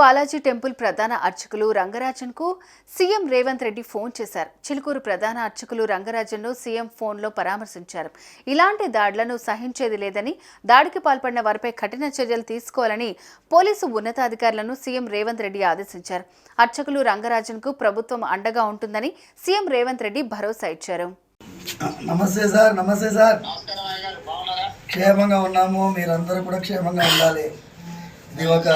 Balaji temple ప్రధాన అర్చకులు రంగరాజన్కు CM Revanth Reddy phone చేశారు. చిలుకూరు ప్రధాన అర్చకులు రంగరాజన్ను సీఎం ఫోన్లో పరామర్శించారు. ఇలాంటి దాడులను సహించేది లేదని, దాడికి పాల్పడిన వారిపై కఠిన చర్యలు తీసుకోవాలని పోలీసు ఉన్నతాధికారులను సీఎం రేవంత్ రెడ్డి ఆదేశించారు. అర్చకులు రంగరాజన్కు ప్రభుత్వం అండగా ఉంటుందని సీఎం రేవంత్ రెడ్డి భరోసా ఇచ్చారు. నమస్తే సార్. నమస్తే సార్. క్షేమంగా ఉన్నాము, మీరందరూ కూడా క్షేమంగా ఉండాలి. ఇది ఒక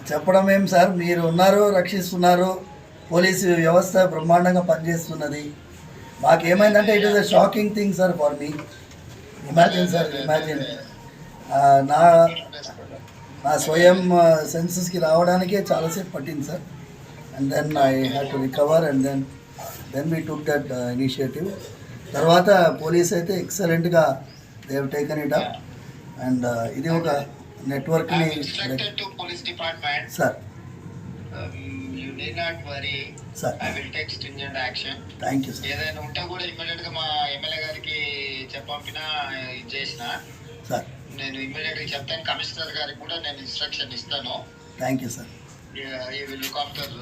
చెప్పడం ఏం సార్, మీరు ఉన్నారు, రక్షిస్తున్నారు, పోలీసు వ్యవస్థ బ్రహ్మాండంగా పనిచేస్తున్నది. మాకేమైందంటే it is a shocking thing sir for me. Imagine sir, imagine నా స్వయం సెన్సెస్కి రావడానికే చాలాసేపు పట్టింది sir. And then I had to recover and then we took that initiative. తర్వాత పోలీస్ అయితే ఎక్సలెంట్గా they have taken it up. And ఇది ఒక నెట్వర్క్ని sir. Sir thank you sir. ఏదైనా ఉంటే కూడా ఇమ్మీడియట్గా మా ఎమ్మెల్యే గారికి చెప్పినా ఇది చేసిన సార్. నేను ఇమ్మీడియట్గా చెప్తాను. కమిషనర్ గారికి కూడా నేను ఇన్స్ట్రక్షన్ ఇస్తాను. Thank you sir. ఈ విల్ లుక్ ఆఫ్టర్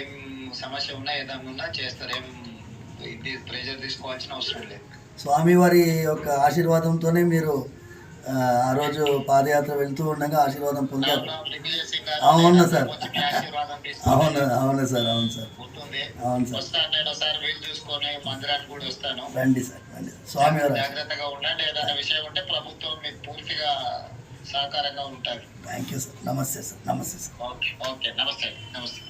ఏం సమస్య ఉన్నా ఏదైనా ఉన్నా చేస్తారు. ఏం ఇది ప్రెజర్ తీసుకోవాల్సిన అవసరం లేదు. స్వామివారి యొక్క ఆశీర్వాదంతోనే మీరు ఆ రోజు పాదయాత్ర వెళ్తూ ఉండగా ఆశీర్వాదం పొందారు. అవును సార్, అవును అవును సార్, అవును సార్, అవును సార్. మందిరానికి కూడా వస్తాను. రండి సార్, రండి. స్వామివారు జాగ్రత్తగా ఉండండి. ఏదైనా విషయం ఉంటే ప్రభుత్వం మీకు పూర్తిగా సహకారంగా ఉంటారు. Thank you sir. నమస్తే సార్. నమస్తే సార్. Okay okay. నమస్తే నమస్తే.